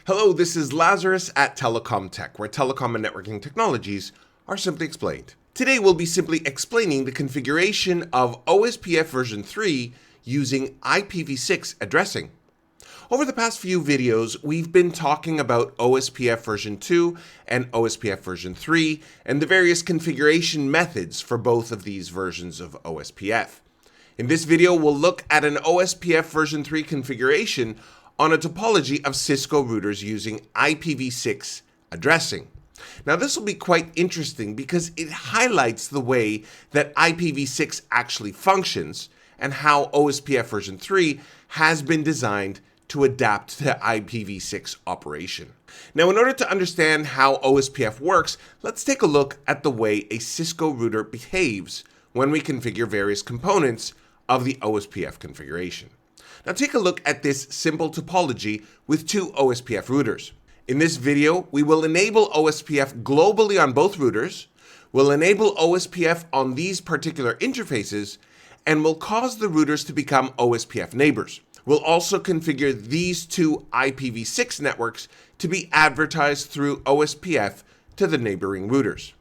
Hello, this is Lazarus at telecom.tech, where telecom and networking technologies are simply explained. Today we'll be simply explaining the configuration of OSPF version 3 using IPv6 addressing. Over the past few videos, we've been talking about OSPF version 2 and OSPF version 3 and the various configuration methods for both of these versions of OSPF. In this video, we'll look at an OSPF version 3 configuration on a topology of Cisco routers using IPv6 addressing. Now this will be quite interesting because it highlights the way that IPv6 actually functions and how OSPF version 3 has been designed to adapt to IPv6 operation. Now in order to understand how OSPF works, let's take a look at the way a Cisco router behaves when we configure various components of the OSPF configuration. Now take a look at this simple topology with two OSPF routers. In this video, we will enable OSPF globally on both routers, we'll enable OSPF on these particular interfaces, and we'll cause the routers to become OSPF neighbors. We'll also configure these two IPv6 networks to be advertised through OSPF to the neighboring routers.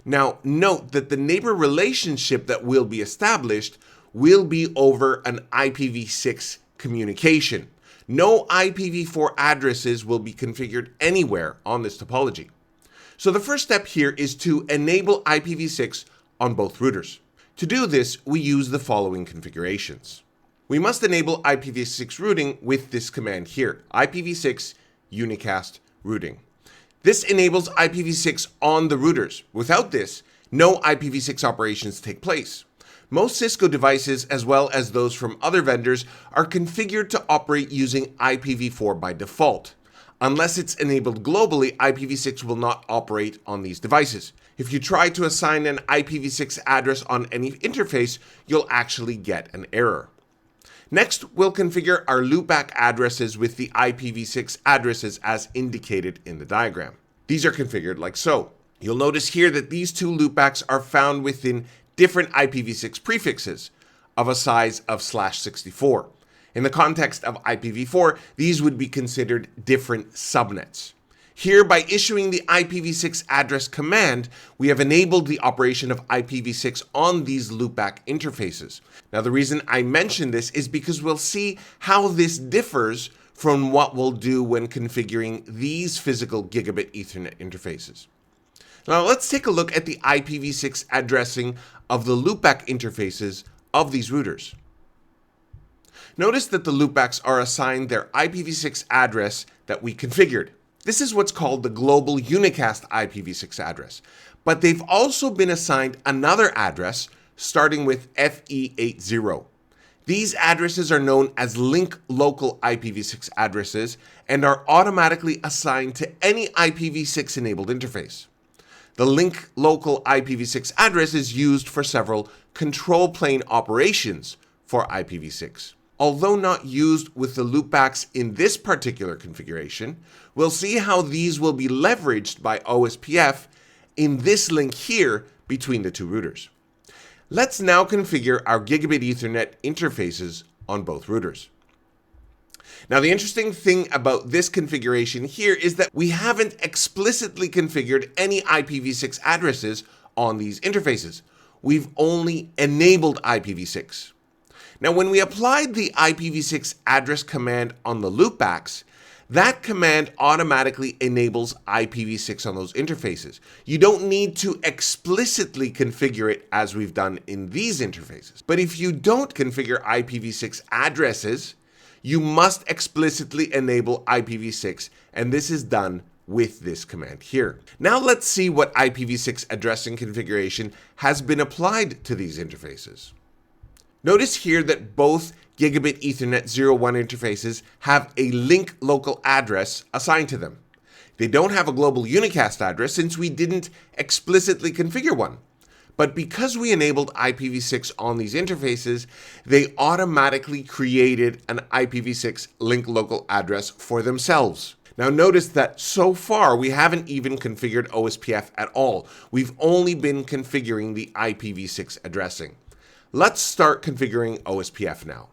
Now note that the neighbor relationship that will be established will be over an IPv6 communication. No IPv4 addresses will be configured anywhere on this topology. So the first step here is to enable IPv6 on both routers. To do this, we use the following configurations. We must enable IPv6 routing with this command here, IPv6 unicast routing. This enables IPv6 on the routers. Without this, no IPv6 operations take place. Most Cisco devices, as well as those from other vendors, are configured to operate using IPv4 by default. Unless it's enabled globally, IPv6 will not operate on these devices. If you try to assign an IPv6 address on any interface, you'll actually get an error. Next, we'll configure our loopback addresses with the IPv6 addresses as indicated in the diagram. These are configured like so. You'll notice here that these two loopbacks are found within different IPv6 prefixes of a size of /64. In the context of IPv4, these would be considered different subnets. Here, by issuing the IPv6 address command, we have enabled the operation of IPv6 on these loopback interfaces. Now, the reason I mention this is because we'll see how this differs from what we'll do when configuring these physical gigabit Ethernet interfaces. Now let's take a look at the IPv6 addressing of the loopback interfaces of these routers. Notice that the loopbacks are assigned their IPv6 address that we configured. This is what's called the global unicast IPv6 address, but they've also been assigned another address starting with FE80. These addresses are known as link local IPv6 addresses and are automatically assigned to any IPv6 enabled interface. The link local IPv6 address is used for several control plane operations for IPv6. Although not used with the loopbacks in this particular configuration, we'll see how these will be leveraged by OSPF in this link here between the two routers. Let's now configure our gigabit Ethernet interfaces on both routers. Now, the interesting thing about this configuration here is that we haven't explicitly configured any IPv6 addresses on these interfaces. We've only enabled IPv6. Now, when we applied the IPv6 address command on the loopbacks, that command automatically enables IPv6 on those interfaces. You don't need to explicitly configure it as we've done in these interfaces. But if you don't configure IPv6 addresses, you must explicitly enable IPv6, and this is done with this command here. Now let's see what IPv6 addressing configuration has been applied to these interfaces. Notice here that both Gigabit Ethernet 01 interfaces have a link local address assigned to them. They don't have a global unicast address since we didn't explicitly configure one. But because we enabled IPv6 on these interfaces, they automatically created an IPv6 link local address for themselves. Now notice that so far we haven't even configured OSPF at all. We've only been configuring the IPv6 addressing. Let's start configuring OSPF now.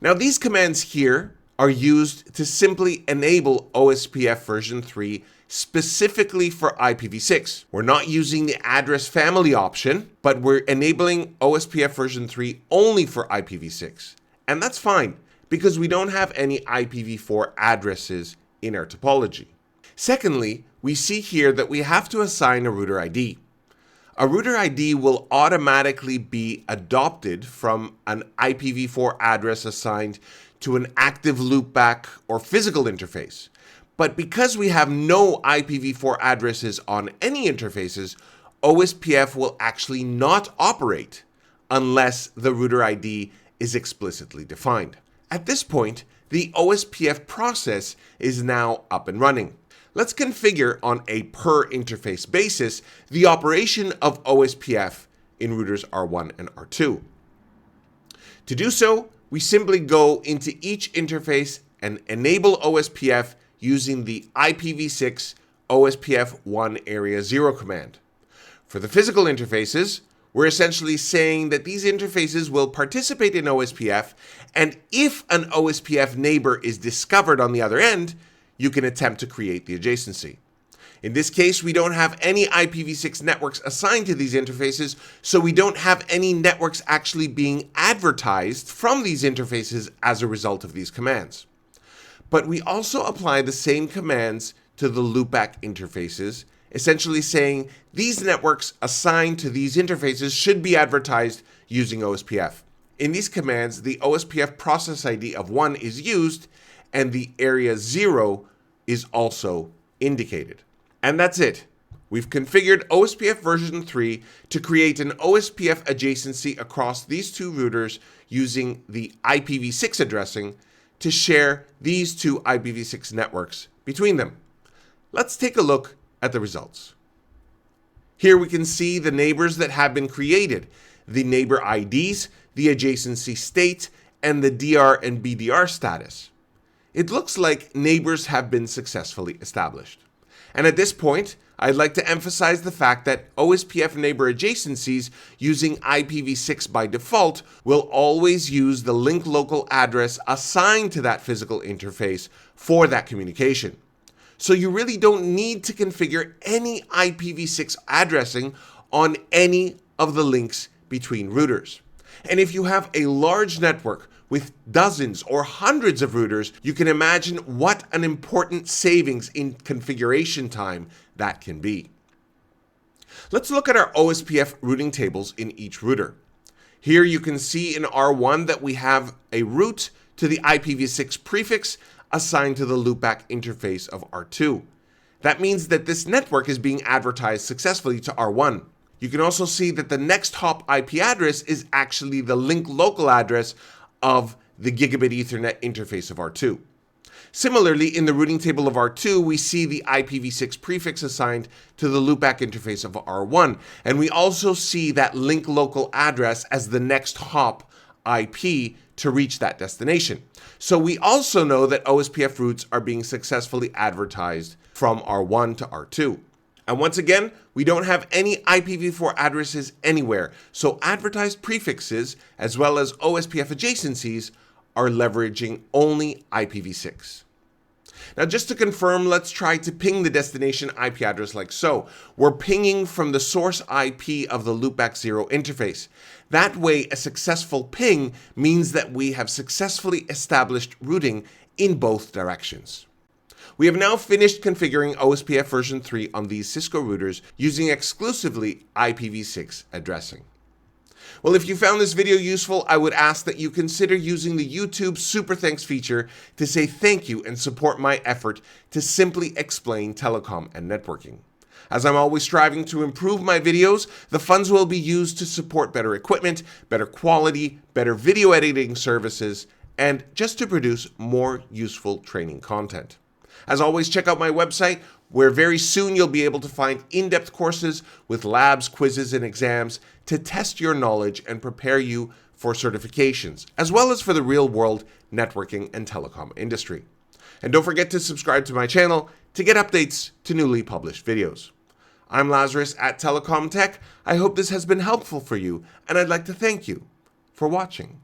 Now these commands here are used to simply enable OSPF version 3 specifically for IPv6. We're not using the address family option, but we're enabling OSPF version 3 only for IPv6. And that's fine, because we don't have any IPv4 addresses in our topology. Secondly, we see here that we have to assign a router ID. A router ID will automatically be adopted from an IPv4 address assigned to an active loopback or physical interface. But because we have no IPv4 addresses on any interfaces, OSPF will actually not operate unless the router ID is explicitly defined. At this point, the OSPF process is now up and running. Let's configure on a per interface basis the operation of OSPF in routers R1 and R2. To do so, we simply go into each interface and enable OSPF using the IPv6 OSPF1 area 0 command. For the physical interfaces, we're essentially saying that these interfaces will participate in OSPF, and if an OSPF neighbor is discovered on the other end, you can attempt to create the adjacency. In this case, we don't have any IPv6 networks assigned to these interfaces, so we don't have any networks actually being advertised from these interfaces as a result of these commands. But we also apply the same commands to the loopback interfaces, essentially saying these networks assigned to these interfaces should be advertised using OSPF. In these commands, the OSPF process ID of 1 is used, and the area 0 is also indicated. And that's it. We've configured OSPF version 3 to create an OSPF adjacency across these two routers using the IPv6 addressing to share these two IPv6 networks between them. Let's take a look at the results. Here we can see the neighbors that have been created, the neighbor IDs, the adjacency state, and the DR and BDR status. It looks like neighbors have been successfully established. And at this point, I'd like to emphasize the fact that OSPF neighbor adjacencies using IPv6 by default will always use the link local address assigned to that physical interface for that communication. So you really don't need to configure any IPv6 addressing on any of the links between routers. And if you have a large network with dozens or hundreds of routers, you can imagine what an important savings in configuration time that can be. Let's look at our OSPF routing tables in each router. Here you can see in R1 that we have a route to the IPv6 prefix assigned to the loopback interface of R2. That means that this network is being advertised successfully to R1. You can also see that the next hop IP address is actually the link local address of the gigabit Ethernet interface of R2. Similarly, in the routing table of R2, we see the IPv6 prefix assigned to the loopback interface of R1, and we also see that link local address as the next hop IP to reach that destination. So we also know that OSPF routes are being successfully advertised from R1 to R2. And once again, we don't have any IPv4 addresses anywhere, so advertised prefixes as well as OSPF adjacencies are leveraging only IPv6. Now just to confirm, let's try to ping the destination IP address like so. We're pinging from the source IP of the loopback 0 interface. That way, a successful ping means that we have successfully established routing in both directions. We have now finished configuring OSPF version 3 on these Cisco routers using exclusively IPv6 addressing. Well, if you found this video useful, I would ask that you consider using the YouTube Super Thanks feature to say thank you and support my effort to simply explain telecom and networking. As I'm always striving to improve my videos, the funds will be used to support better equipment, better quality, better video editing services, and just to produce more useful training content. As always, check out my website, where very soon you'll be able to find in-depth courses with labs, quizzes, and exams to test your knowledge and prepare you for certifications, as well as for the real-world networking and telecom industry. And don't forget to subscribe to my channel to get updates to newly published videos. I'm Lazarus at telecom.tech. I hope this has been helpful for you, and I'd like to thank you for watching.